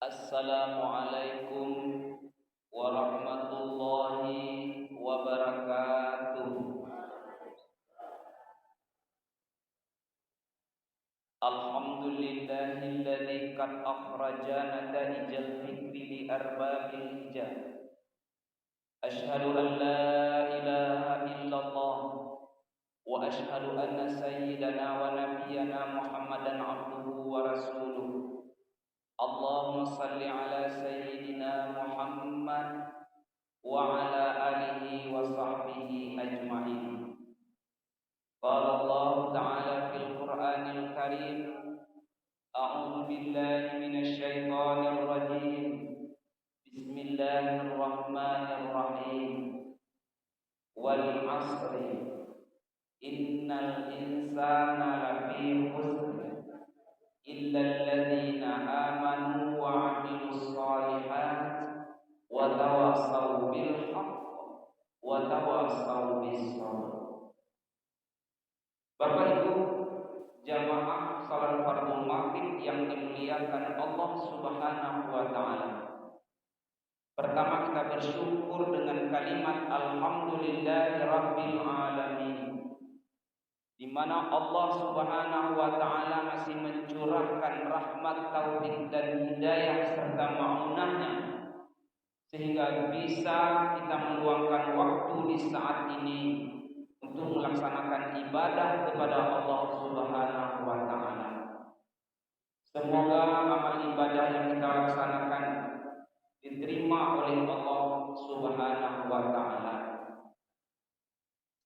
Assalamualaikum warahmatullahi wabarakatuh. Alhamdulillahilladzi qad akhrajana nataijal fikri li arbabil hijab. Asyhadu an la ilaha illallah wa asyhadu anna sayyidana wa nabiyyana Muhammadan abduhu wa rasuluh. Allahumma salli ala sayyidina Muhammad wa ala alihi wa sahbihi ajma'in. Qala Allah ta'ala fil Qur'anil Karim, a'udzu billahi minasy syaithanir rajim. Bismillahirrahmanirrahim. Wal 'asri innal insana lafi khusr illa alladzina amanu wa 'amilus shalihat wa tawassaw bil haqq wa tawassaw bis sabr. Bapak Ibu jamaah salat fardu maghrib yang dimuliakan Allah Subhanahu wa taala. Pertama kita bersyukur dengan kalimat alhamdulillahirabbil alamin, di mana Allah Subhanahu wa taala masih mencurahkan rahmat, taufik dan hidayah serta ma'unahnya sehingga bisa kita meluangkan waktu di saat ini untuk melaksanakan ibadah kepada Allah Subhanahu wa taala. Semoga amal ibadah yang kita laksanakan diterima oleh Allah Subhanahu wa taala.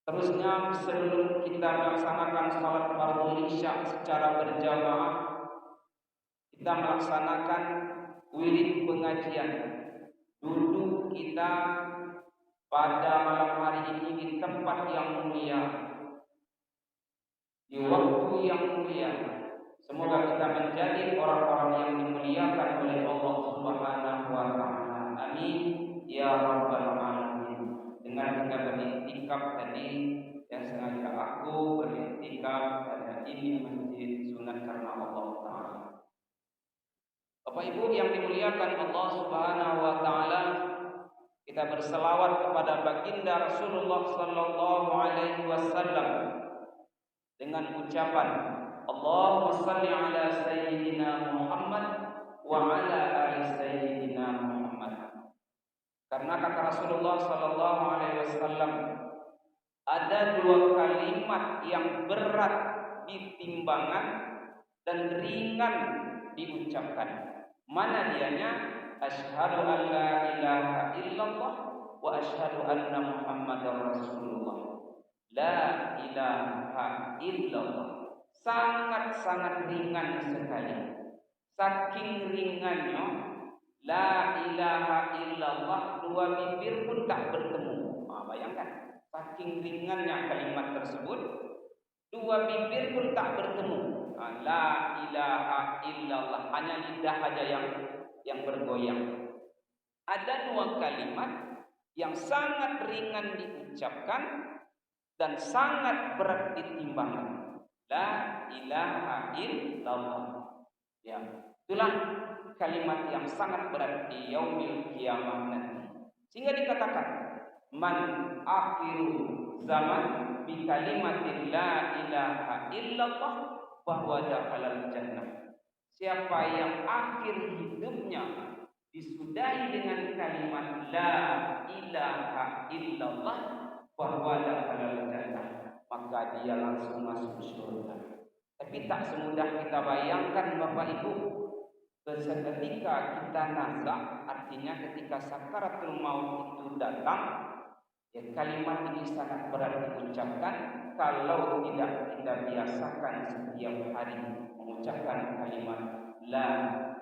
Terusnya, sebelum kita melaksanakan salat fardu Isya secara berjamaah, kita melaksanakan wirid pengajian. Duduk kita pada malam hari ini di tempat yang mulia, di waktu yang mulia. Semoga kita menjadi orang-orang yang dimuliakan oleh Allah Subhanahu wa taala. Amin ya rabbal alamin. Dengan kita beriktikaf tadi, yang sengaja aku beriktikaf pada ini masjid sunat karena Allah taala. Bapak Ibu yang dimuliakan Allah Subhanahu wa taala, kita berselawat kepada baginda Rasulullah sallallahu alaihi wasallam dengan ucapan Allahumma shalli ala sayyidina Muhammad wa ala ali sayyidina Muhammad. Karena kata Rasulullah sallallahu alaihi wasallam, ada dua kalimat yang berat di timbangan dan ringan diucapkan. Mana dianya? Asyhadu an la ilaha illallah wa asyhadu anna Muhammadar Rasulullah. La ilaha illallah. Sangat-sangat ringan sekali. Saking ringannya, la ilaha illallah, dua bibir pun tak bertemu. Bayangkan, saking ringannya kalimat tersebut, dua bibir pun tak bertemu. La ilaha illallah, hanya lidah saja yang bergoyang. Ada dua kalimat yang sangat ringan diucapkan dan sangat berat ditimbangan. La ilaha illallah. Ya, itulah kalimat yang sangat berat di yaumil kiamah nanti. Sehingga dikatakan, man akhiru zaman bi kalimatin la ilaha illallah bahwa dakhalal jannah. Siapa yang akhir hidupnya disudahi dengan kalimat la ilaha illallah bahwa dakhalal jannah, maka dia langsung masuk surga. Tapi tak semudah kita bayangkan Bapak Ibu. Seketika kita nazak, artinya ketika sakaratul maut itu datang, ya kalimat ini sangat berat diucapkan kalau tidak kita biasakan setiap hari mengucapkan kalimat la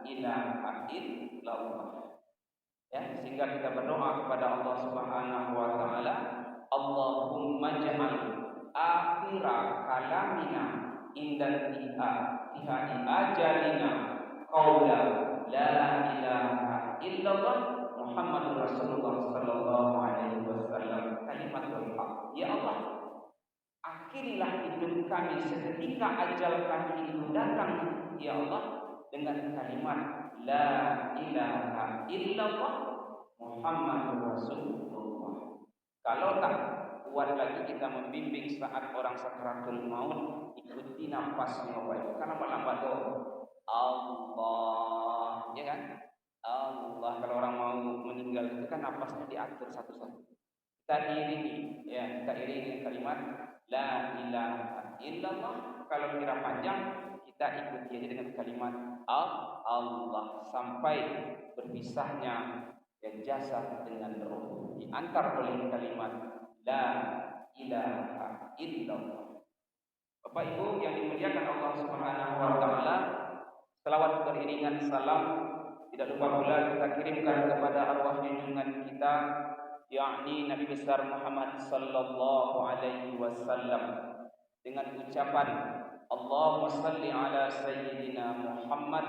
ilaha illallah. Ya, sehingga kita berdoa kepada Allah Subhanahu wa taala, Allahumma ja'al akhira kalamina indal tihai ajalina qaula la ilaha illallah Muhammadur Rasulullah sallallahu alaihi wasallam kalimatul haq. Ya Allah, akhirilah hidup kami seketika ajal kami itu datang, ya Allah, dengan kalimat la ilaha illallah Muhammadur Rasulullah. Kalau tak kuat lagi kita membimbing saat orang sakaratul maut, ikuti nafasnya baik. Karena lambat tuh Allah, ya kan? Allah. Kalau orang mau meninggal itu kan nafasnya diatur satu-satu. Kita iringi, ya, kita iringi kalimat la ilaha illallah. Kalau kira panjang, kita ikuti aja dengan kalimat Allah sampai berpisahnya ya jasad dengan roh, diantar oleh kalimat la ilaha illallah. Bapak Ibu yang dimuliakan Allah Subhanahu wa taala, selawat beriringan salam tidak lupa pula kita kirimkan kepada arwah junjungan kita, yakni Nabi besar Muhammad sallallahu alaihi wasallam, dengan ucapan Allahumma salli ala sayyidina Muhammad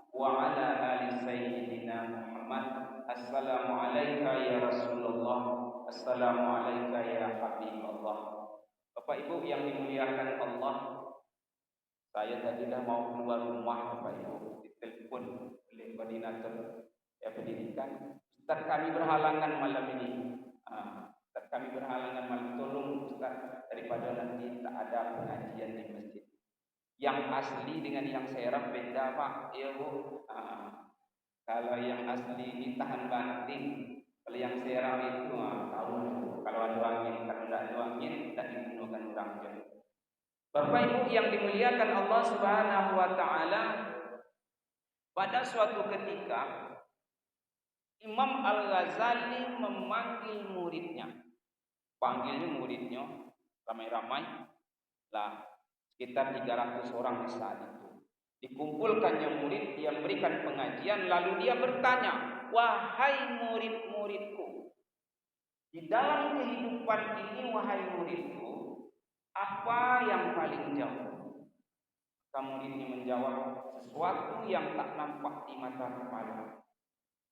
wa ala ali sayyidina Muhammad. Assalamu alayka ya Rasulullah, assalamu alayka ya Habibullah. Bapak Ibu yang dimuliakan Allah, saya tadilah mau keluar rumah Bapak Ibu, ditelepon oleh koordinator pendidikan, Ustaz kami berhalangan malam ini. Ustaz kami berhalangan malam, tolong Ustaz daripada nanti tak ada pengajian di masjid. Yang asli dengan yang serap beda Pak, ya Bu. Kalau yang asli ini tahan banting, kalau yang serap itu tahu. Kalau ada angin, kalau tidak ada angin tak digunakan orang jauh. Bapak Ibu yang dimuliakan Allah Subhanahu wa taala, pada suatu ketika Imam Al-Ghazali memanggil muridnya. Panggilnya muridnya ramai-ramai lah, sekitar 300 orang di saat itu. Dikumpulkannya murid, dia memberikan pengajian, lalu dia bertanya, wahai murid-muridku, di dalam kehidupan ini wahai muridku, apa yang paling jauh? Maka muridnya menjawab, sesuatu yang tak nampak di mata kepala,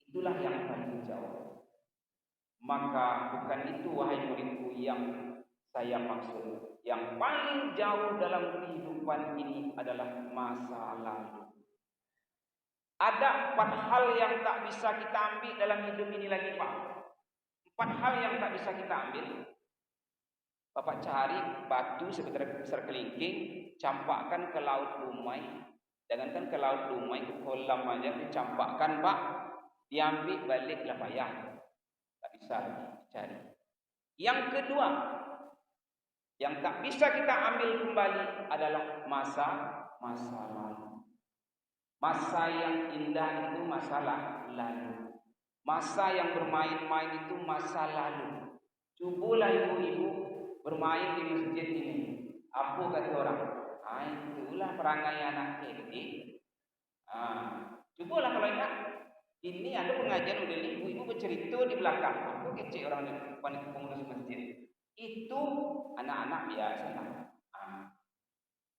itulah yang paling jauh. Maka bukan itu wahai muridku yang saya maksud. Yang paling jauh dalam kehidupan ini adalah masa lalu. Ada 4 hal yang tak bisa kita ambil dalam hidup ini lagi Pak. 4 hal yang tak bisa kita ambil. Bapak cari batu sebesar kelingking, campakkan ke laut Dumai. Jangankan ke laut Dumai, ke kolam aja dicampakkan Pak, diambil baliklah payah. Tak bisa dicari. Yang kedua, yang tak bisa kita ambil kembali adalah masa lalu. Masa yang indah itu masalah lalu. Masa yang bermain-main itu masa lalu. Cobalah ibu-ibu bermain di masjid ini. Apa kata orang? Itulah perangai anak kecil. Cobalah kalau ingat. Ini ada pengajian udah ibu-ibu bercerita di belakang. Apa kecil orang di depan pengurus masjid. Itu anak-anak biasa.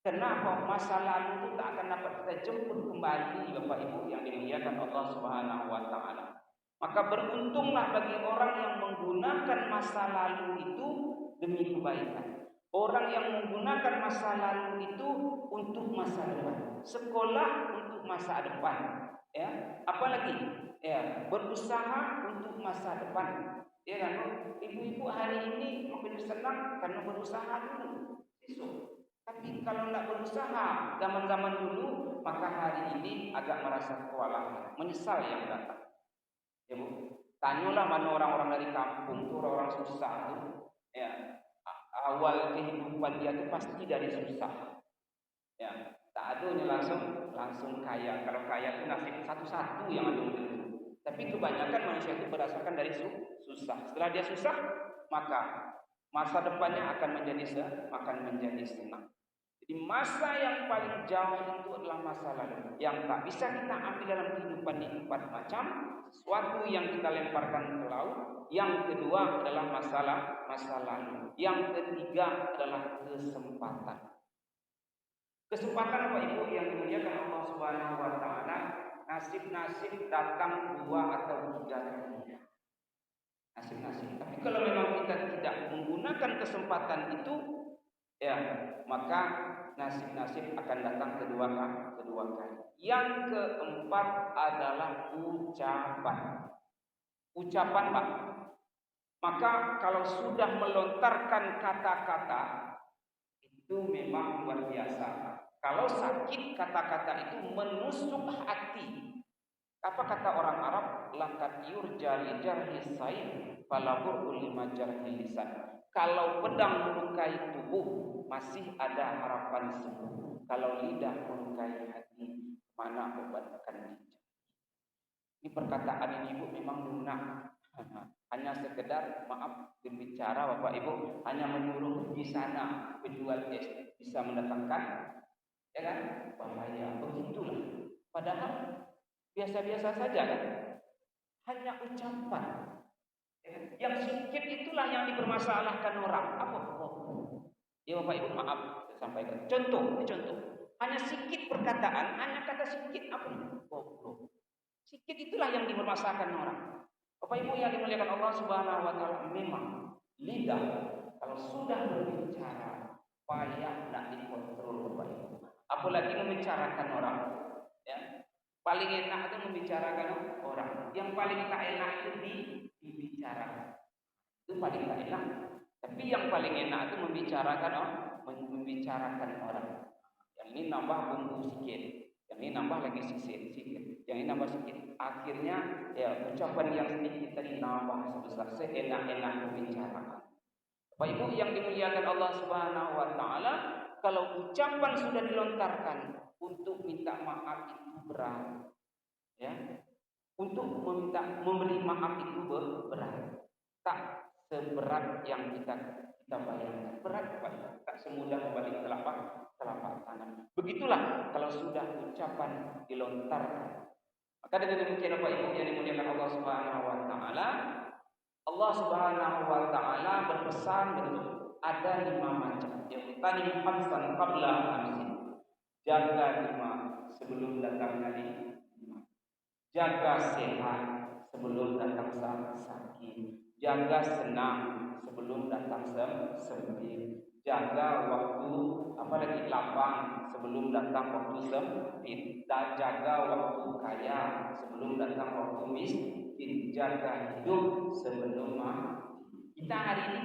Kenapa masa lalu itu tak akan dapat kita jemput kembali Bapak Ibu yang dimuliakan Allah Subhanahu wa taala. Maka beruntunglah bagi orang yang menggunakan masa lalu itu demi kebaikan. Orang yang menggunakan masa lalu itu untuk masa depan. Sekolah untuk masa depan. Ya, apalagi ya berusaha untuk masa depan. Ya kan, ibu-ibu hari ini makin senang karena berusaha dulu. Besok, tapi kalau tidak berusaha zaman-zaman dulu, maka hari ini agak merasa kewalahan, menyesal yang datang. Ya Bu, tanyalah mana orang-orang dari kampung tuh, orang-orang susah tuh. Ya, awal kehidupan dia tuh pasti dari susah. Ya, tak adanya langsung kaya. Kalau kaya itu nasib satu-satu yang ada itu. Tapi kebanyakan manusia itu berdasarkan dari susah. Setelah dia susah, maka masa depannya akan menjadi senang. Jadi masa yang paling jauh itu adalah masa lalu. Yang tak bisa kita ambil dalam kehidupan ini 4 macam. Sesuatu yang kita lemparkan ke laut. Yang kedua adalah masa lalu. Yang ketiga adalah kesempatan. Kesempatan Bapak Ibu yang dimuliakan Allah Subhanahu wa taala, nasib-nasib datang 2 atau 3 kali. Nasib-nasib. Tapi kalau memang kita tidak menggunakan kesempatan itu, ya, maka nasib-nasib akan datang kedua kali. Yang keempat adalah ucapan. Ucapan, Pak. Maka kalau sudah melontarkan kata-kata itu memang luar biasa. Kalau sakit kata-kata itu menusuk hati. Apa kata orang Arab? Lakat yurja li jarhi sayf falabur lima jarhi lisan. Kalau pedang melukai tubuh masih ada harapan sembuh. Kalau lidah melukai hati, mana obat akan dicari? Ini perkataan ini Ibu memang lunak. Hanya sekedar maaf berbicara Bapak Ibu, hanya menyuruh di sana penjual es bisa mendatangkan, ya kan? Bahaya, begitulah. Padahal biasa-biasa saja kan? Hanya ucapan. Yang sedikit itulah yang dipermasalahkan orang. Apa? Ya Bapak Ibu maaf saya sampaikan. Contoh. Hanya sedikit perkataan, hanya kata sedikit apa? Goblok. Sedikit itulah yang dipermasalahkan orang. Bapak Ibu yang dimuliakan Allah Subhanahu wa taala, memang lidah kalau sudah berbicara payah nak dikontrol Bapak Ibu. Apalagi membicarakan orang. Ya. Paling enak itu membicarakan orang. Yang paling tak enak itu dibicarakan. Itu paling tak enak. Tapi yang paling enak itu membicarakan orang. Yang ini nambah bumbu sedikit, yang ini nambah lagi sedikit, yang ini nambah sedikit. Akhirnya ya ucapan yang sedikit tadi nambah sebesar seenak-enak membicarakan. Bapak Ibu yang dimuliakan Allah Subhanahu wa taala, kalau ucapan sudah dilontarkan untuk minta maaf itu berat. Ya. Untuk memberi maaf itu berat. Tak seberat yang kita bayangkan. Berat Pak. Tak semudah membalik telapak tangan. Begitulah kalau sudah ucapan dilontarkan. Maka dengan demikian Bapak Ibu yang dimuliakan Allah Subhanahu wa taala, Allah Subhanahu wa taala berpesan betul ada 5 macam. Yang tadi hamsan qabla hamsin. Jaga 5 sebelum datang hari. Jaga sehat sebelum datang sakit. Jaga senang sebelum datang sempit. Jaga waktu apalagi lapang sebelum datang waktu sempit. Dan jaga waktu kaya sebelum datang waktu miskin. Jaga hidup sebelum mati. Kita hari ini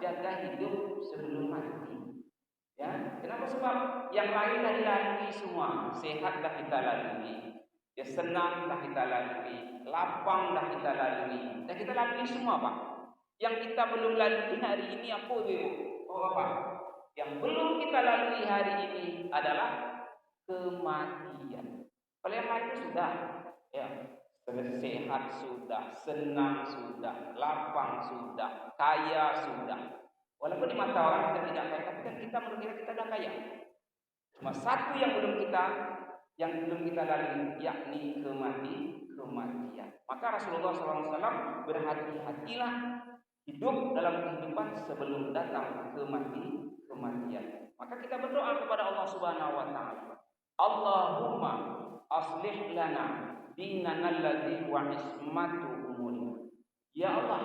jaga hidup sebelum mati. Ya, kenapa? Sebab yang lain dah dilalui semua. Sehat dah kita lalui. Ya, senang dah kita lalui, lapang dah kita lalui. Dan kita lalui semua Pak. Yang kita belum lalui hari ini apa Ibu? Pak? Yang belum kita lalui hari ini adalah kematian. Kalau yang lain sudah, ya, sehat sudah, senang sudah, lapang sudah, kaya sudah. Walaupun di mata orang kita tidak kaya, tapi kan kita mengira kita sudah kaya. Cuma satu yang belum kita lalui, yakni kematian. Maka Rasulullah SAW berhati-hatilah hidup dalam kehidupan sebelum datang kematian. Maka kita berdoa kepada Allah Subhanahu wa taala. Allahumma aslih lana dinana alladzi wa ismatu umurina. Ya Allah,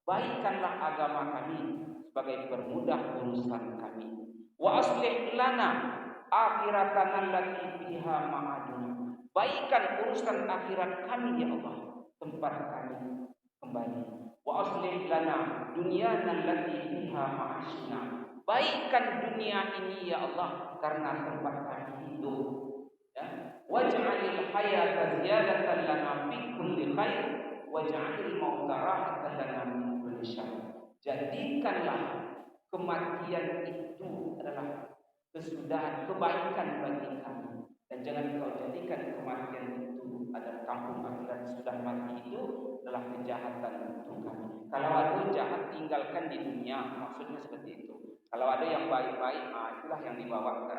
baikkanlah agama kami sebagai permudah urusan kami. Wa aslih lana akhiratana allati fiha ma'aduna. Baikkan urusan akhirat kami ya Allah, tempat kami kembali. Wa aslih lana dunyana allati fiha ma'ashna. Baikkan dunia ini ya Allah karena tempat kami hidup. Ya. Waj'alil hayata ziyadatan lana fi kulli khair waj'alil mauta rahatan lana min kulli syarr. Jadikanlah kematian itu adalah kesudahan kebaikan bagi kami, dan jangan kau jadikan kematian itu adalah kampung akhirat. Sudah mati itu adalah kejahatan untuk kami. Kalau ada jahat tinggalkan di dunia, maksudnya seperti itu. Kalau ada yang baik-baik, itulah yang dibawa ke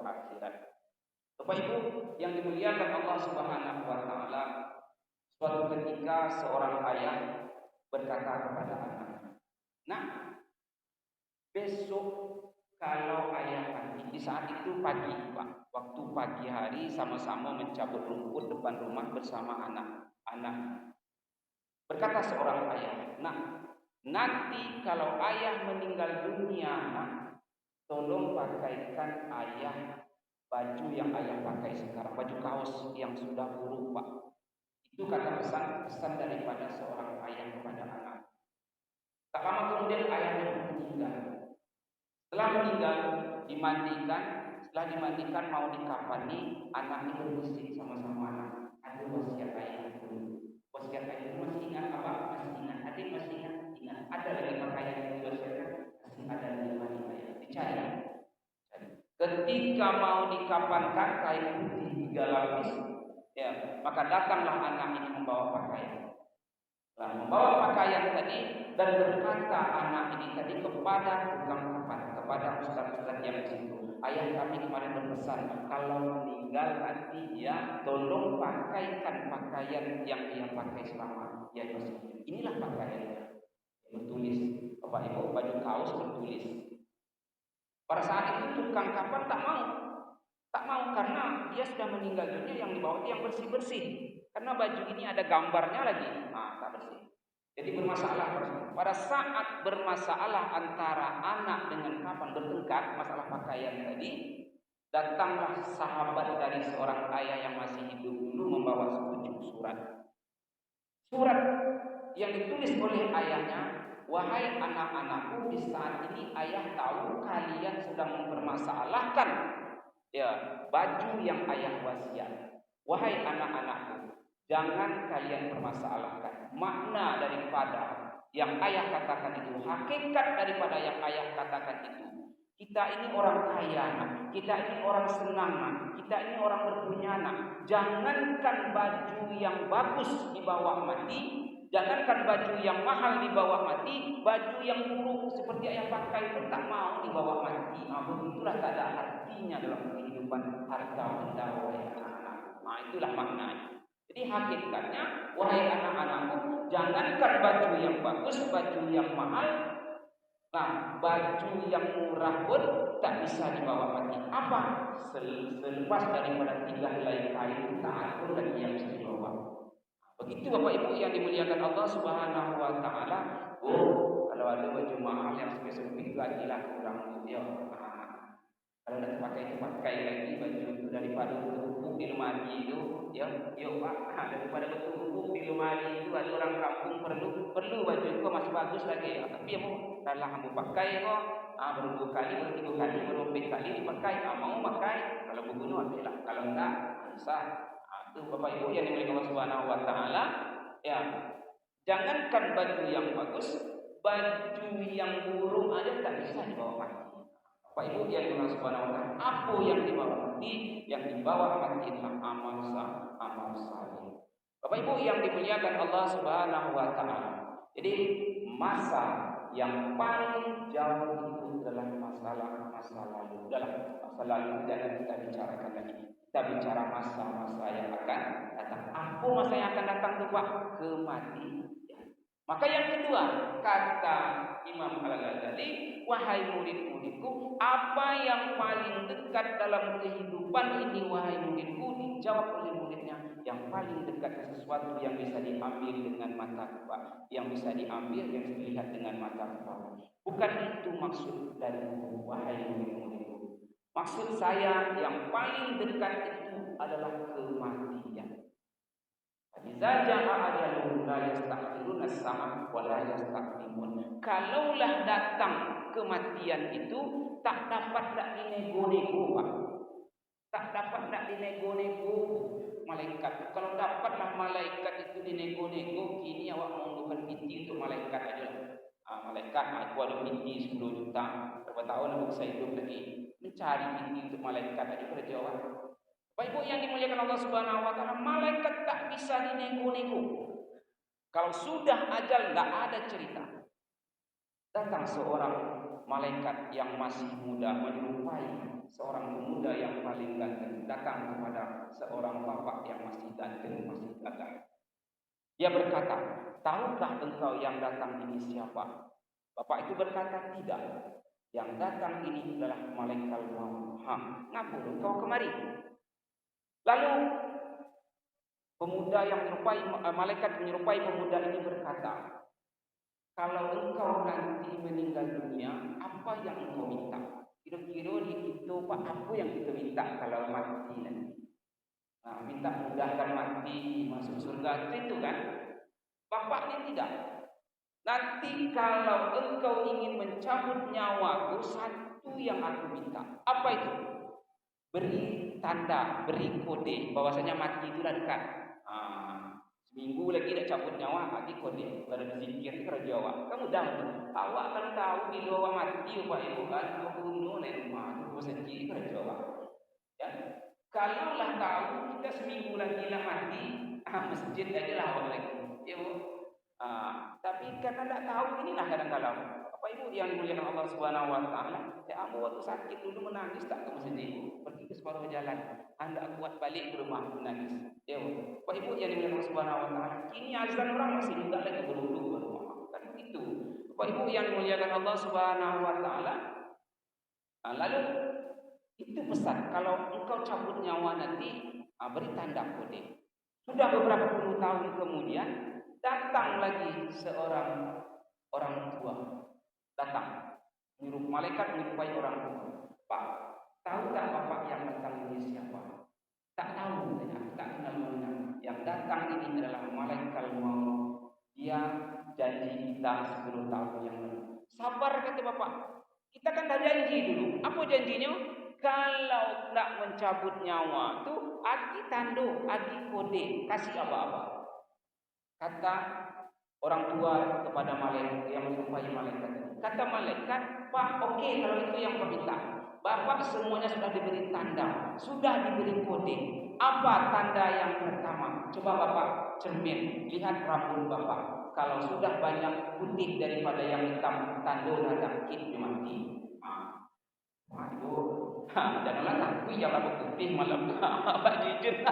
akhirat. Bapak Ibu yang dimuliakan Allah Subhanahu wa taala, suatu ketika seorang ayah berkata kepada anaknya, "Nak, besok kalau ayah mati," di saat itu pagi Pak, waktu pagi hari sama-sama mencabut rumput depan rumah bersama anak-anak. Berkata seorang ayah, "Nak, nanti kalau ayah meninggal dunia, tolong pakaikan ayah baju yang ayah pakai sekarang, baju kaos yang sudah buruk Pak. Itu kata pesan daripada seorang ayah kepada anak. Tak lama kemudian ayahnya meninggal. Setelah meninggal, dimandikan. Setelah dimandikan mau dikafani, anak itu berbisik sama-sama anak. Ada wasiat ayah dulu. Wasiat ayah itu masih ingat apa? Masih ingat. Adik masih ingat? Ingat. Ada lagi pakaian yang diwasiatkan? Masih ada di lemari ayah. Dicari. Ketika mau dikafankan kain putih 3 lapis, ya, maka datanglah anak ini membawa pakaian. Nah, membawa pakaian tadi dan berkata anak ini tadi kepada tukang kafan, kepada ustaz-ustaz yang di situ. Ayah kami kemarin berpesan kalau meninggal nanti ya tolong pakaikan pakaian yang dia pakai selama dia masih hidup. Inilah pakaiannya. Bertulis Bapak Ibu baju kaos bertulis. Pada saat itu tukang kafan tak mau karena dia sudah meninggal dunia, yang dibawa itu yang bersih-bersih. Karena baju ini ada gambarnya lagi, tak bersih. Jadi bermasalah. Pada saat bermasalah antara anak dengan kafan bertengkar masalah pakaian tadi, datanglah sahabat dari seorang ayah yang masih hidup dulu membawa sepucuk surat. Surat yang ditulis oleh ayahnya, wahai anak-anakku, di saat ini ayah tahu kalian sedang mempermasalahkan ya baju yang ayah wasiat. Wahai anak-anakku, jangan kalian permasalahkan makna daripada yang ayah katakan itu, hakikat daripada yang ayah katakan itu. Kita ini orang kaya, kita ini orang senang, kita ini orang berpunya anak. Jangankan baju yang bagus dibawa mati, jangankan baju yang mahal dibawa mati, baju yang buruk seperti ayah pakai pun tak mau dibawa mati. Begitulah tak ada artinya dalam kehidupan harta benda wahai anak-anak. Itulah maknanya. Jadi hakikatnya, wahai anak-anakku, jangankan baju yang bagus, baju yang mahal, baju yang murah pun tak bisa dibawa mati. Apa? Selepas daripada 3 helai kain, tak ada lagi yang bisa dibawa. Begitu Bapak Ibu yang dimuliakan Allah Subhanahu wa taala. Kalau ada baju mahal yang spesifik gajilah kurang ya. Kalau nak pakai lagi baju itu daripada bertumpuk di lemari itu, ya Pak, daripada bertumpuk di lemari itu ada orang kampung perlu baju itu masih bagus lagi. Tapi mau dalam kamu pakai kok, baru 2 kali, baru 3 kali, baru 4 kali dipakai, mau pakai. Kalau berguna ambillah, kalau enggak sah. Itu Bapak Ibu yang dimuliakan Allah Subhanahu wa taala, ya. Jangankan baju yang bagus, baju yang buruk aja tak bisa dibawa mati. Bapak Ibu yang dimuliakan Subhanahu wa taala, apa yang dibawa mati? Yang dibawa mati adalah amal saleh. Bapak Ibu yang dimuliakan Allah Subhanahu wa taala. Jadi masa yang paling jauh itu adalah masa lalu. Dalam masa lalu jangan kita bicarakan lagi. Kita bicara masa-masa yang akan datang. Apa masa yang akan datang itu Pak? Kematian. Maka yang kedua, kata Imam Al-Ghazali, wahai murid-muridku, apa yang paling dekat dalam kehidupan ini wahai muridku? Dijawab oleh muridnya, yang paling dekat sesuatu yang bisa diambil dengan mata kepala, yang bisa diambil, yang dilihat dengan mata kepala. Bukan itu maksud dari wahai murid-muridku. Maksud saya yang paling dekat itu adalah kematian. Idza jaa ajaluhum la yasta'khiruna as-sa'a wa la yastaqdimun. Kalaulah datang kematian itu tak dapat dinego-nego, Pak. Tak dapat dinego-nego malaikat. Kalau dapatlah malaikat itu dinego-nego, kini awak mengumpulkan binti untuk malaikat aja. Malaikat aku ada binti 10 juta. Berapa tahun aku bisa hidup lagi? Mencari binti untuk malaikat aja kerja awak. Bapak Ibu yang dimuliakan Allah Subhanahu wa taala, malaikat tak bisa dinego-nego. Kalau sudah ajal enggak ada cerita. Datang seorang malaikat yang masih muda menyerupai seorang pemuda yang paling ganteng, datang kepada seorang bapak yang masih ganteng, masih gagah. Dia berkata, "Tahukah engkau yang datang ini siapa?" Bapak itu berkata, "Tidak. Yang datang ini adalah malaikat maut." Ngaku engkau kemari? Lalu pemuda yang menyerupai malaikat menyerupai pemuda ini berkata, kalau engkau nanti meninggal dunia, apa yang engkau minta? Kira-kira di kita Pak, apa yang kita minta kalau mati nanti? Nah, minta mudahkan mati, masuk surga itu kan? Bapak ini tidak. Nanti kalau engkau ingin mencabut nyawaku, satu yang aku minta. Apa itu? Beri tanda, beri kode bahwasanya mati itu dah dekat. Seminggu lagi nak cabut nyawa, lagi kode. Kalau disingkir kerja awak. Kamu dah awak kan tahu bila awak mati, Bapak Ibu kan, awak bunuh naik rumah, itu sendiri kerja awak. Ya. Kalau lah tahu kita seminggu lagi lah mati, masjid aja lah awak lagi. Ya, tapi karena tak tahu inilah kadang-kadang Bapak Ibu yang dimuliakan Allah Subhanahu wa taala, saya ambil waktu sakit dulu menangis tak ke masjid, pergi ke separuh jalan, hendak kuat balik ke rumah menangis. Ya, Bapak Ibu yang dimuliakan Allah Subhanahu wa taala, kini azan orang masih juga lagi berwudu ke rumah. Kan begitu. Bapak Ibu yang dimuliakan Allah Subhanahu wa taala. Lalu itu pesan kalau engkau cabut nyawa nanti, beri tanda kode. Sudah beberapa puluh tahun kemudian datang lagi seorang orang tua, datang malaikat menyerupai orang tua. Pak, tahu tak bapak yang datang ini siapa? Tak tahu, tak kenal mengenal. Yang datang ini adalah malaikat maut. Dia janji kita 10 tahun yang lalu. Sabar kata bapak. Kita kan dah janji dulu. Apa janjinya? Kalau nak mencabut nyawa tu, agi tanduk, agi kode, kasih apa-apa. Kata orang tua kepada malaikat yang menyerupai malaikat. Kata malaikat, Pak, okey kalau itu yang kau minta. Bapak semuanya sudah diberi tanda, sudah diberi kode. Apa tanda yang pertama? Coba Bapak cermin, lihat rambut Bapak. Kalau sudah banyak putih daripada yang hitam, tanda ada kit mati. Aduh, janganlah takut ya rambut putih malam. Pak Jijun,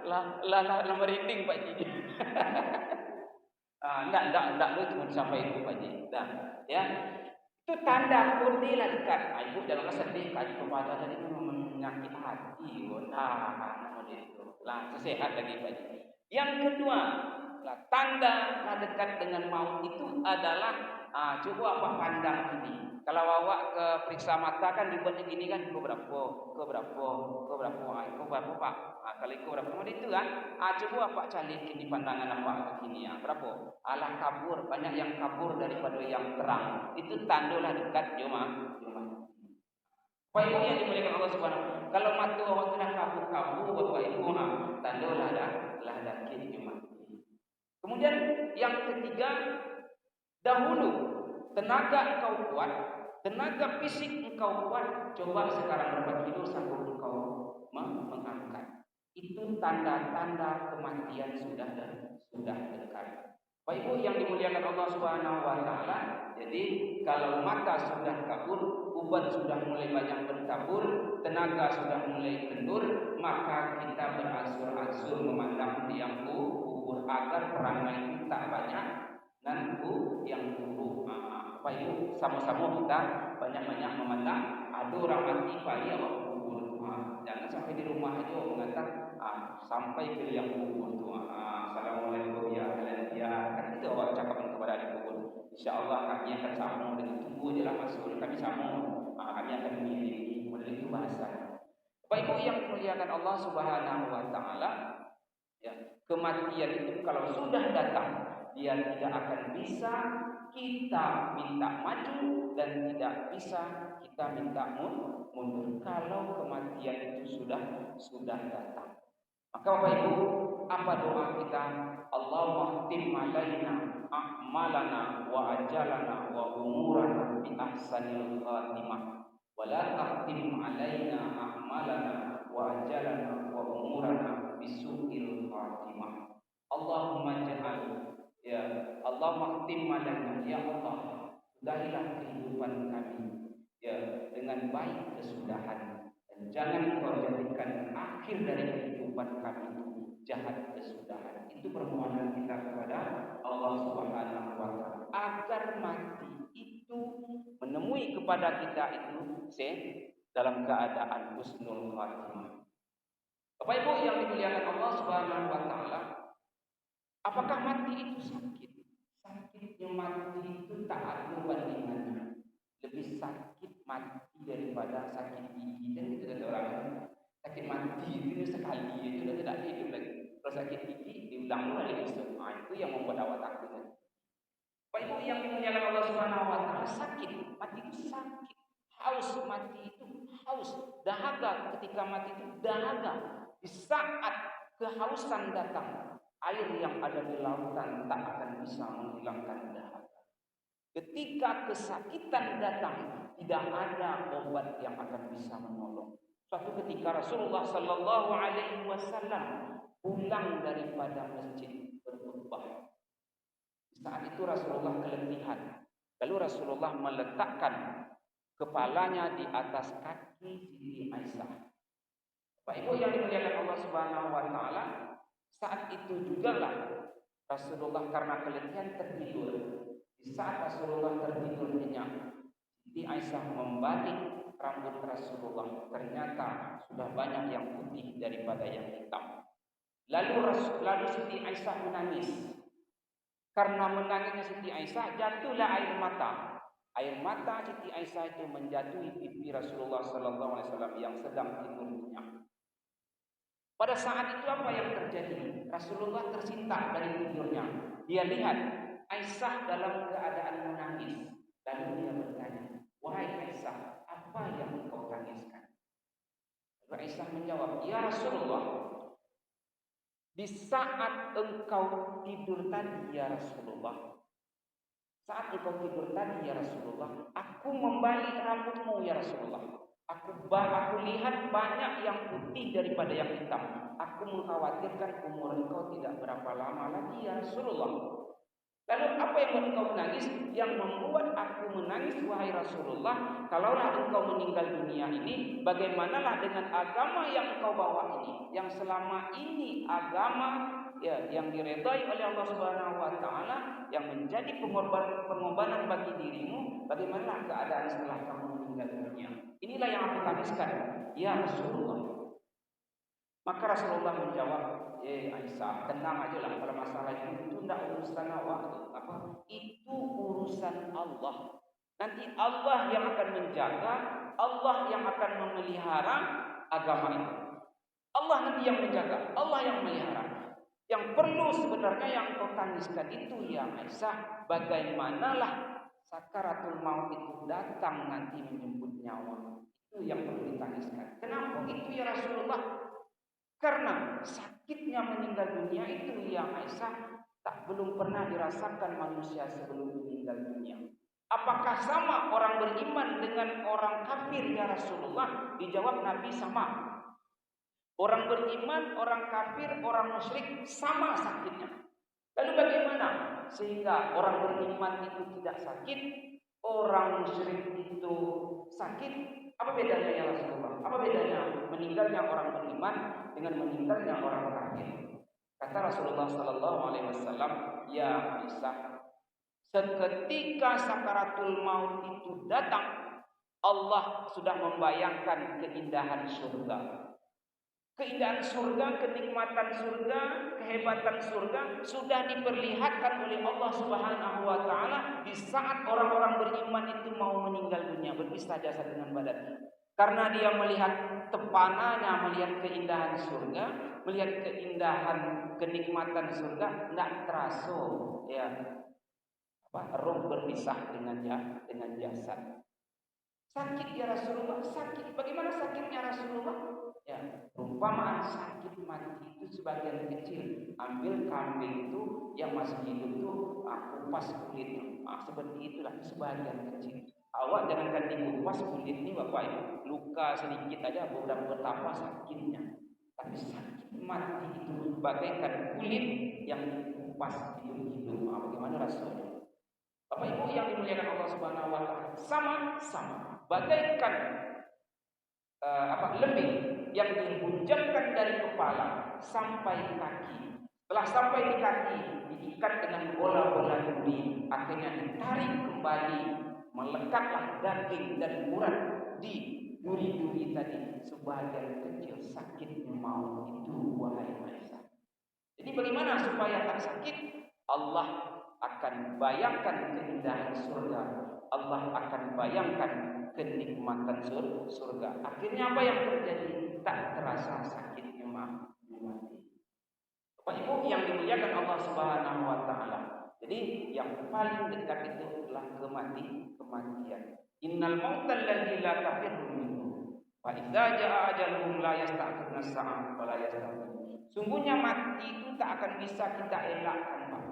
lah meriting Pak Jijun. Enggak lu cuma sampai itu Pak Ji. Nah, ya. Itu tanda kode lah dekat. Ibu janganlah sedih kaji kepada tadi itu menyakit hati. Nama dia itu. Lah, sehat lagi Pak Ji. Yang kedua, lah tanda lah dekat dengan maut itu adalah coba apa pandang ini. Kalau awak ke periksa mata kan dibuatnya gini kan, ke berapa Pak. Kalau ikut berapa model itu kan, coba Pak cari di pandangan apa begini ya, berapa? Alah kabur, banyak yang kabur daripada yang terang. Itu tandalah dekat cuma. Bapak Ibu yang dimuliakan Allah Subhanahu. Kalau mata awak sudah kabur Bapak Ibu, tandalah dah cuma. Kemudian yang ketiga, dahulu tenaga kau kuat, tenaga fisik engkau kuat, coba sekarang berapa kilo sanggup engkau mengangkat. Itu tanda-tanda kematian sudah dekat. Bapak Ibu yang dimuliakan Allah Subhanahu wa taala, jadi kalau mata sudah kabur, uban sudah mulai banyak bertabur, tenaga sudah mulai kendur, maka kita beransur-ansur memandang tiang kubur agar perangai kita banyak dan yang buruk. Bapak Ibu sama-sama kita banyak-banyak memandang ada orang mati Pak ya kubur. Jangan sampai di rumah aja mengatakan sampai ke yang kubur tu. Assalamualaikum ya kalian ya. Kan itu awak cakap kepada ahli kubur. Insya-Allah kami akan sambung dengan tunggu je lah masuk. Kami sambung. Kami akan mengiringi model itu bahasa. Bapak Ibu yang dimuliakan Allah Subhanahu wa taala, ya, kematian itu kalau sudah datang, dia tidak akan bisa kita minta maju dan tidak bisa kita minta mundur kalau kematian itu sudah datang. Maka Bapak Ibu, apa doa kita? Allahumma khtim alaina a'malana wa ajalana wa umurana bi ahsanil khatimah wa la takhtim alaina a'malana wa ajalana wa umurana bi su'il khatimah. Allahumma ja'al, ya Allahumma khtim alaina, ya Allah, sudahilah kehidupan kami ya dengan baik kesudahan. Jangan kau jadikan akhir dari kehidupan kami itu jahat kesudahan. Itu permohonan kita kepada Allah Subhanahu wa taala agar mati itu menemui kepada kita itu dalam keadaan husnul khatimah. Bapak Ibu yang dimuliakan Allah Subhanahu wa taala, apakah mati itu sakit? Sakitnya mati itu tak ada bandingannya. Lebih sakit mati daripada sakit gigi. Dan itu kata orang sakit mati itu sekali itu sudah tidak hidup lagi. Kalau sakit gigi diulang lagi besok. Itu yang membuat awak takut. Pak Ibu yang dimuliakan Allah Subhanahu Wa Taala, sakit mati itu sakit. Haus mati itu haus. Dahaga ketika mati itu dahaga. Di saat kehausan datang, air yang ada di lautan tak akan bisa menghilangkan dahaga. Ketika kesakitan datang, tidak ada obat yang akan bisa menolong. Suatu ketika Rasulullah Sallallahu Alaihi Wasallam pulang daripada masjid berkhutbah. Saat itu Rasulullah keletihan. Lalu Rasulullah meletakkan kepalanya di atas kaki Siti Aisyah. Bapak Ibu yang dimuliakan Allah Subhanahu Wa Taala, saat itu jugalah Rasulullah karena keletihan tertidur. Di saat Rasulullah tertidur nyenyak, Siti Aisyah membalik rambut Rasulullah. Ternyata sudah banyak yang putih daripada yang hitam. Lalu Siti Aisyah menangis. Karena menangisnya Siti Aisyah, jatuhlah air mata. Air mata Siti Aisyah itu menjatuhi pipi Rasulullah Sallallahu Alaihi Wasallam yang sedang tidur nyenyak. Pada saat itu apa yang terjadi? Rasulullah tersintak dari tidurnya. Dia lihat Aisyah dalam keadaan menangis. Lalu dia bertanya, wahai Aisyah, apa yang engkau tangiskan? Lalu Aisyah menjawab, ya Rasulullah, di saat engkau tidur tadi ya Rasulullah, saat engkau tidur tadi ya Rasulullah, aku membalik rambutmu ya Rasulullah. Aku lihat banyak yang putih daripada yang hitam. Aku mengkhawatirkan umur engkau tidak berapa lama lagi ya Rasulullah. Lalu apa yang membuat engkau menangis? Yang membuat aku menangis wahai Rasulullah, kalaulah engkau meninggal dunia ini, bagaimanalah dengan agama yang engkau bawa ini, yang selama ini agama yang diredai oleh Allah Subhanahu Wa Taala, yang menjadi pengorbanan bagi dirimu, bagaimanalah keadaan setelah kamu meninggal dunia? Inilah yang aku tangiskan ya Rasulullah. Maka Rasulullah menjawab, Aisyah, tenang aja lah, kalau masalah itu tidak urusan awak. Itu urusan Allah. Nanti Allah yang akan menjaga, Allah yang akan memelihara agama itu. Allah nanti yang menjaga, Allah yang memelihara. Yang perlu sebenarnya yang kau tangiskan itu ya Aisyah, bagaimanalah sakaratul maut itu datang nanti menjemput nyawa. Itu yang perlu ditangiskan. Kenapa itu ya Rasulullah? Karena sakitnya meninggal dunia itu ya Aisyah belum pernah dirasakan manusia sebelum meninggal dunia. Apakah sama orang beriman dengan orang kafir ya Rasulullah? Dijawab Nabi sama. Orang beriman, orang kafir, orang musyrik sama sakitnya. Lalu bagaimana sehingga orang beriman itu tidak sakit, orang musyrik itu sakit? Apa bedanya ya Rasulullah? Apa bedanya meninggalnya orang beriman dengan meninggalnya orang kafir? Kata Rasulullah Sallallahu Alaihi Wasallam, ya Aisyah, seketika sakaratul maut itu datang, Allah sudah membayangkan keindahan surga. Keindahan surga, kenikmatan surga, kehebatan surga sudah diperlihatkan oleh Allah Subhanahu Wa Taala di saat orang-orang beriman itu mau meninggal dunia, berpisah jasad dengan badannya. Karena dia melihat tepananya, melihat keindahan surga, melihat keindahan kenikmatan surga, tidak terasa ya roh berpisah dengan jasad. Sakit ya Rasulullah, sakit. Bagaimana sakitnya Rasulullah? Ya, perumpamaan sakit mati itu sebagian kecil. Ambil kambing itu yang masih hidup itu, kupas kulitnya. Seperti itulah sebagian kecil. Awak jangankan dikupas kulit ini Bapak Ibu, luka sedikit aja betapa sakitnya. Tapi sakit mati itu bagaikan kulit yang dikupas hidup-hidup. Bagaimana rasanya? Bapak Ibu yang dimuliakan Allah Subhanahu Wa Taala, sama-sama bagaikan lembing yang dihunjamkan dari kepala sampai kaki. Setelah sampai di kaki, diikat dengan bola-bola duri, akhirnya ditarik kembali, melekatlah daging dan urat di duri-duri tadi. Sebagian kecil sakitnya maut itu wahai Aisyah. Jadi bagaimana supaya tak sakit? Allah akan bayangkan keindahan surga. Allah akan bayangkan kenikmatan surga. Akhirnya apa yang terjadi? Tak terasa sakitnya mati. Bapak Ibu yang dimuliakan Allah Subhanahu wa taala. Jadi yang paling dekat itu adalah kematian. Innal mautal ladzi la tafirru minhu. Fa idza jaa ajaluhum la yasta'khiruna sa'ah wa la yastaqdimun. Sungguhnya mati itu tak akan bisa kita elakkan, Pak.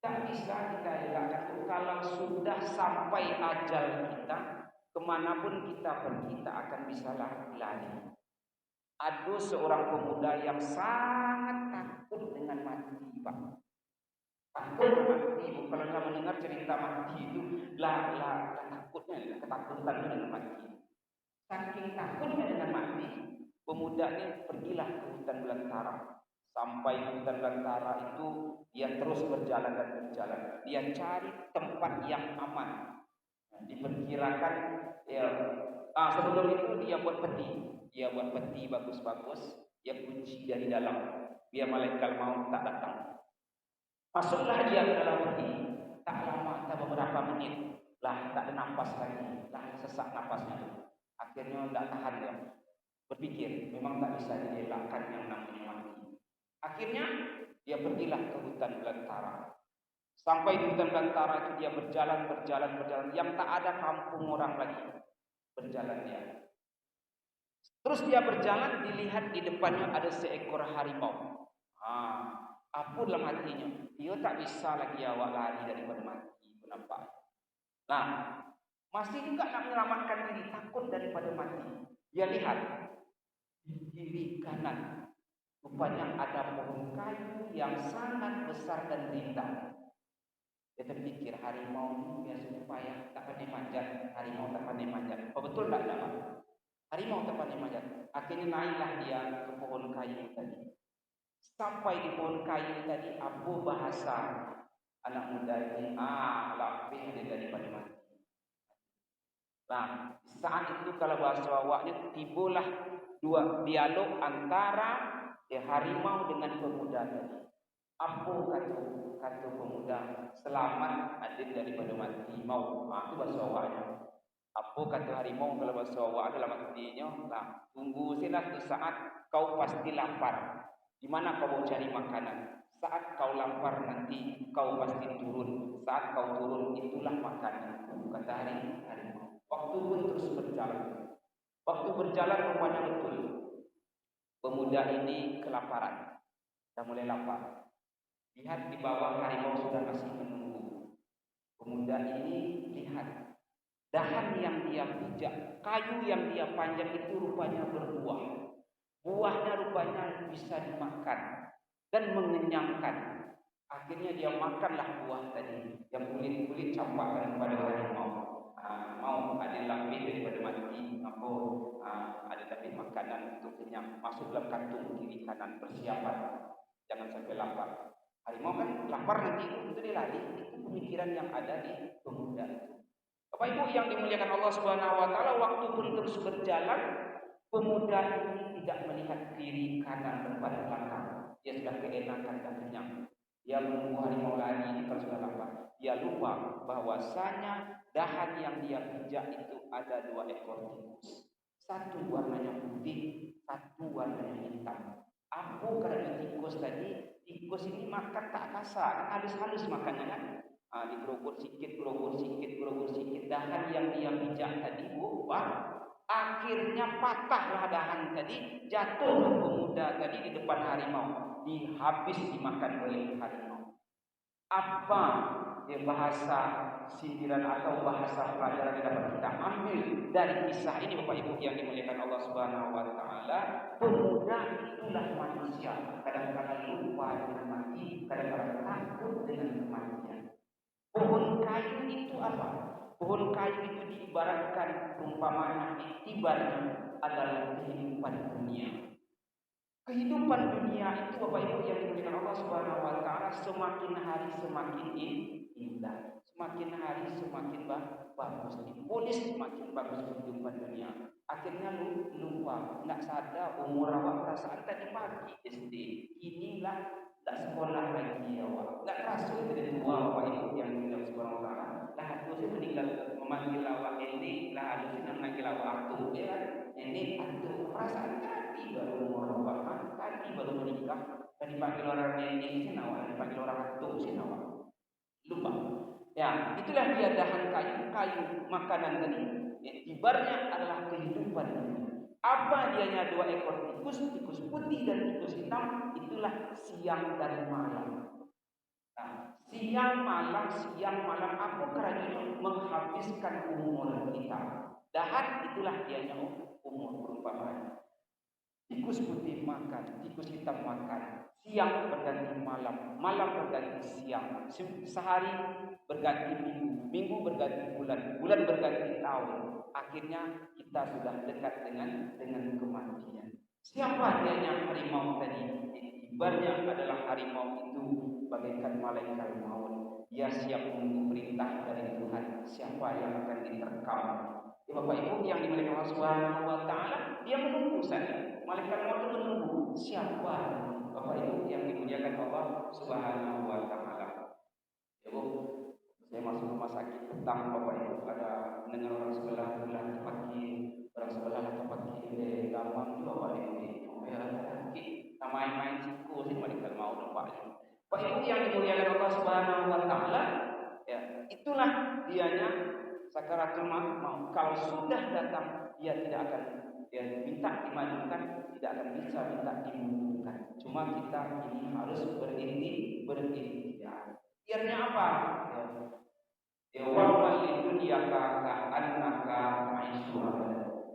Tak bisa kita elakkan. Kalau sudah sampai ajal kita, kemanapun kita pergi, tak akan bisa lari. Ada seorang pemuda yang sangat takut dengan mati, Pak. Takut mati. Kalau kamu mendengar cerita mati itu, takutnya, ketakutan dengan mati. Saking takutnya dengan mati, pemuda ini pergilah ke hutan belantara. Sampai hutan belantara itu, dia terus berjalan. Dia cari tempat yang aman. Diperkirakan, sebelum itu dia buat peti. Dia buat peti bagus-bagus. Dia kunci dari dalam, biar malaikat maut tak datang. Masuklah dia ke dalam peti. Tak lama, tak beberapa menit, tak ada nafas lagi, sesak nafasnya. Akhirnya tak tahan dia. Berpikir, memang tak bisa dielakkan yang namanya mati. Akhirnya dia pergilah ke hutan belantara. Sampai di hutan belantara itu dia berjalan. Yang tak ada kampung orang lagi. Berjalan dia. Terus dia berjalan, dilihat di depannya ada seekor harimau. Apa dalam hatinya? Dia tak bisa lagi awak lari daripada mati. Kenapa? Masih juga nak menyelamatkan diri, takut daripada mati. Dia lihat di kiri kanan, rupanya ada pohon kayu yang sangat besar dan rindang. Dia terpikir, harimau ini biasanya payah, tak pandai manjat. Harimau tak pandai manjat. Betul tak dapat? Harimau tak pandai manjat. Akhirnya naiklah dia ke pohon kayu tadi. Sampai di pohon kayu tadi, apa bahasa anak muda ini? Lebih dia daripada mati. Saat itu kalau bahasa awaknya, tibalah dua dialog antara harimau dengan pemuda tadi. Apa kata pemuda? Selamat adil daripada mati mau. Itu bahasa awaknya. Apa kata harimau kalau bahasa awak dalam artinya? Tunggu silah tu saat kau pasti lapar. Di mana kau mau cari makanan? Saat kau lapar nanti kau pasti turun. Saat kau turun itulah makanan. Kata harimau. Waktu pun terus berjalan. Waktu berjalan rupanya betul. Pemuda ini kelaparan. Dah mulai lapar. Lihat di bawah harimau sudah masih menunggu. Pemuda ini lihat dahan yang dia pijak, kayu yang dia panjat itu rupanya berbuah. Buahnya rupanya bisa dimakan dan mengenyangkan. Akhirnya dia makanlah buah tadi yang kulit-kulit campakkan kepada harimau. Mau ada lebih daripada mati, ada lebih makanan untuk kenyang. Masuk dalam kantung kiri kanan, persiapan jangan sampai lapar. Harimau kan lapar nanti itu dia lari. Itu pemikiran yang ada di pemuda. Bapak Ibu yang dimuliakan Allah Subhanahu wa taala, waktu pun terus berjalan, pemuda ini tidak melihat kiri kanan depan belakang. Dia sudah keenakan dan kenyang. Dia menunggu harimau lari ini kalau sudah lapar. Dia lupa bahwasanya dahan yang dia pijak itu ada 2 ekor tikus. Satu warnanya putih, satu warnanya hitam. Apa kerana tikus tadi? Tikus ini makan tak kasar, halus-halus makannya kan? Digerogol sikit. Dahan yang dia pijak tadi buah. Akhirnya patahlah dahan tadi, jatuhlah pemuda tadi di depan harimau, habis dimakan oleh harimau. Apa bahasa sindiran atau bahasa pelajaran yang dapat kita ambil dari kisah ini, Bapak Ibu yang dimuliakan Allah Subhanahu wa taala? Pemuda itulah manusia, kadang-kadang lupa dengan mati, kadang-kadang takut dengan kematian. Pohon kayu itu apa? Pohon kayu itu diibaratkan perumpamaan iktibarnya adalah kehidupan dunia. Kehidupan dunia itu, Bapak Ibu yang dimuliakan Allah Subhanahu wa taala, semakin hari semakin indah, semakin hari semakin bagus. Diponis semakin bagus kehidupan dunia. Akhirnya lupa, nak sadar umur awak perasaan tadi pagi SD. Inilah tak sekolah lagi awak. Tak perasaan tadi baru umur berapa, tadi baru menikah, tadi dipanggil orang nenek sinawa, dipanggil orang atuk sinawa. Lupa. Ya, itulah dia dahan kayu makanan tadi. Ya, ibarnya adalah kehidupan dunia. Apa dianya dua ekor tikus putih dan tikus hitam, itulah siang dan malam. Nah, siang malam apa caranya menghabiskan umur kita. Dahan itulah dianya umur perumpamaan. Tikus putih makan, tikus hitam makan. Siang berganti malam, malam berganti siang. Sehari berganti minggu, minggu berganti bulan, bulan berganti tahun. Akhirnya kita sudah dekat dengan kematian. Siapa dianya harimau tadi? Ibaratnya adalah harimau itu bagaikan malaikat maut. Dia siap menunggu perintah dari Tuhan. Siapa yang akan diterkam? Ya, Bapak Ibu yang dimuliakan Allah Subhanahu wa taala, dia menunggu saja. Malaikat maut menunggu siapa? Bapak Ibu yang dimuliakan Allah Subhanahu wa taala. Ya Bu, saya masuk rumah sakit petang, Bapak Ibu ada mendengar orang sebelah bilang pagi, orang sebelah atau pagi gampang juga Bapak Ibu. Ya, main-main siku sih malaikat maut Bapak Ibu. Bapak Ibu yang dimuliakan Allah Subhanahu wa taala, ya, itulah dianya sakaratul maut. Kalau sudah datang, dia tidak akan minta dimajukan, tidak akan bisa minta dimundurkan. Cuma kita ini harus berikhtiar. Ikhtiarnya apa? Ya wa'mal lidunyaka ka'annaka ma'isyuha.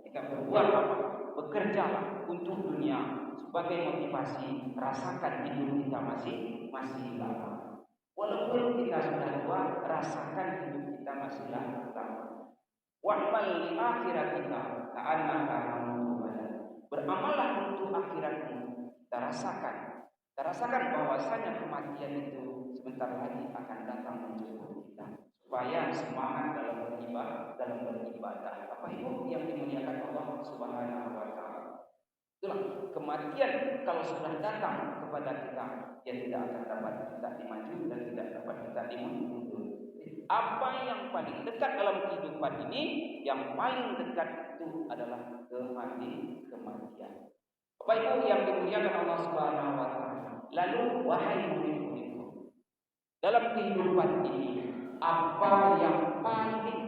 Kita berbuat apa? Bekerjalah untuk dunia sebagai motivasi. Rasakan hidup kita masih lama. Walaupun kita sudah tua, rasakan hidup kita masih lama. Wa'mal li akhiratika ka'annaka tamutu. Beramallah untuk akhiratmu. Kita rasakan bahwasanya kematian itu sebentar lagi akan datang menjemput kita. Supaya semangat dalam beribadah. Apa Ibu yang dimuliakan Allah Subhanahu wa taala? Itulah kematian kalau sudah datang kepada kita, dia tidak akan dapat kita dimaju dan tidak dapat kita dimundur. Apa yang paling dekat dalam kehidupan ini, yang paling dekat itu adalah kematian. Bapak Ibu yang dimuliakan Allah Subhanahu wa taala. Lalu wahai murid-muridku, dalam kehidupan ini apa yang paling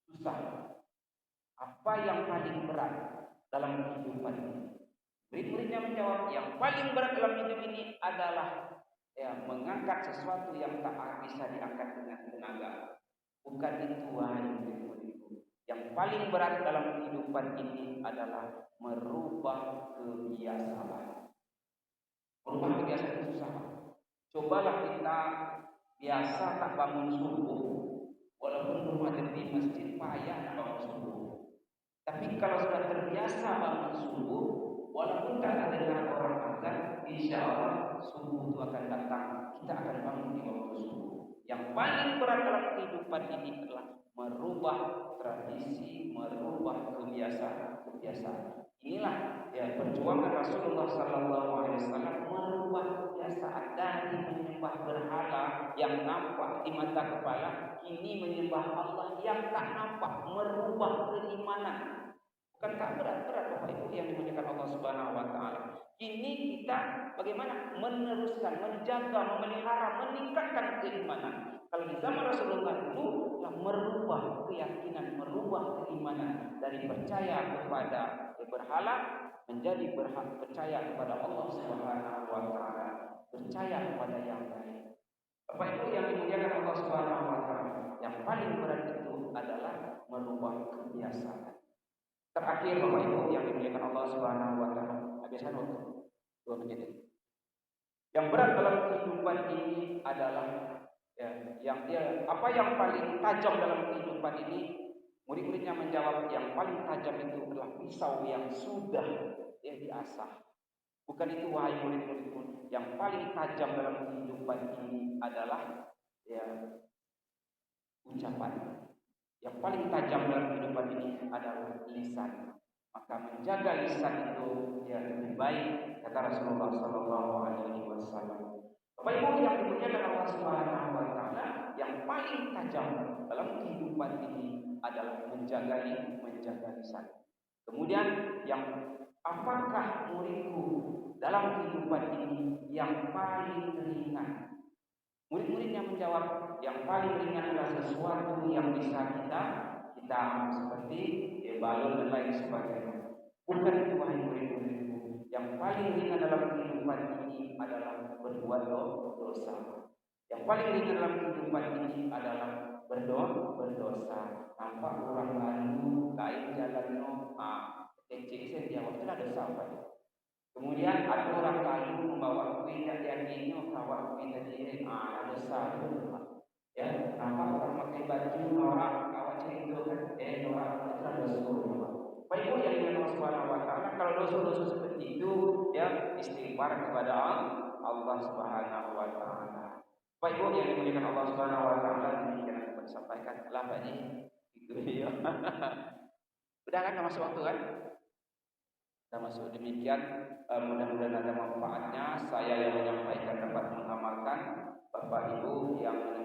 susah? Apa yang paling berat dalam kehidupan ini? Murid-muridnya menjawab, yang paling berat dalam hidup ini adalah mengangkat sesuatu yang tak bisa diangkat dengan tenaga. Bukan itu wahai murid-muridku. Yang paling berat dalam kehidupan ini adalah merubah kebiasaan. Merubah kebiasaan itu susah. Cobalah kita biasa tak bangun subuh, walaupun rumah di masjid payah nak bangun subuh. Tapi kalau sudah terbiasa bangun subuh, walaupun tak ada dengar orang azan, insya Allah subuh itu akan datang. Kita akan bangun di waktu subuh. Yang paling berat dalam kehidupan ini adalah merubah tradisi, merubah kebiasaan. Inilah perjuangan Rasulullah SAW merubah kebiasaan dari menyembah berhala yang nampak di mata kepala, kini menyembah Allah yang tak nampak, merubah keimanan. Bukankah berat Bapak Ibu yang dimuliakan Allah Subhanahu wa taala? Kini kita bagaimana meneruskan, menjaga, memelihara, meningkatkan keimanan. Kalau di zaman Rasulullah itu telah merubah keyakinan, merubah keimanan dari percaya kepada berhala menjadi percaya kepada Allah Subhanahu wa taala, percaya kepada yang lain. Bapak Ibu yang dimuliakan Allah Subhanahu wa taala, yang paling berat itu adalah merubah kebiasaan. Terakhir Bapak Ibu yang dimuliakan Allah Subhanahu wa taala, habiskan waktu 2 menit. Yang berat dalam kehidupan ini adalah apa yang paling tajam dalam kehidupan ini? Murid-muridnya menjawab, yang paling tajam itu adalah pisau yang sudah diasah. Bukan itu wahai murid-muridku. Yang paling tajam dalam kehidupan ini adalah ucapan. Yang paling tajam dalam kehidupan ini adalah lisan. Maka menjaga lisan itu lebih baik, kata Rasulullah SAW. Bapak Ibu yang dimuliakan Allah Subhanahu wa taala, yang paling tajam dalam kehidupan ini adalah menjaga lisan. Kemudian yang apakah muridku dalam kehidupan ini yang paling ringan? Murid-muridnya menjawab, yang paling ringan adalah sesuatu yang bisa kita seperti balon dan lain sebagainya. Bukan itu wahai murid-muridku. Yang paling ringan dalam kehidupan ini adalah berbuat dosa. Yang paling ringan dalam kehidupan ini adalah berdosa. Nampak orang lalu lain jalannya, kecil dia waktu ada dosa apa? Kemudian ada orang lalu membawa kuih dan diakhirnya bawa kuih tadi, ada dosa itu. Ya, nampak orang pakai baju orang awak cerita kan, orang itu ada dosa. Baik yang dengan Allah Subhanahu Wa Taala, kalau dosa-dosa seperti itu, ya istighfar kepada Allah Subhanahu Wa Taala. Baik yang dimuliakan Allah Subhanahu Wa Taala, demikian yang dapat disampaikan. Lah Pak Ji, itu ya. Udah kan masuk waktu kan? Sudah masuk. Demikian, mudah-mudahan ada manfaatnya. Saya yang menyampaikan dapat mengamalkan, Bapak Ibu yang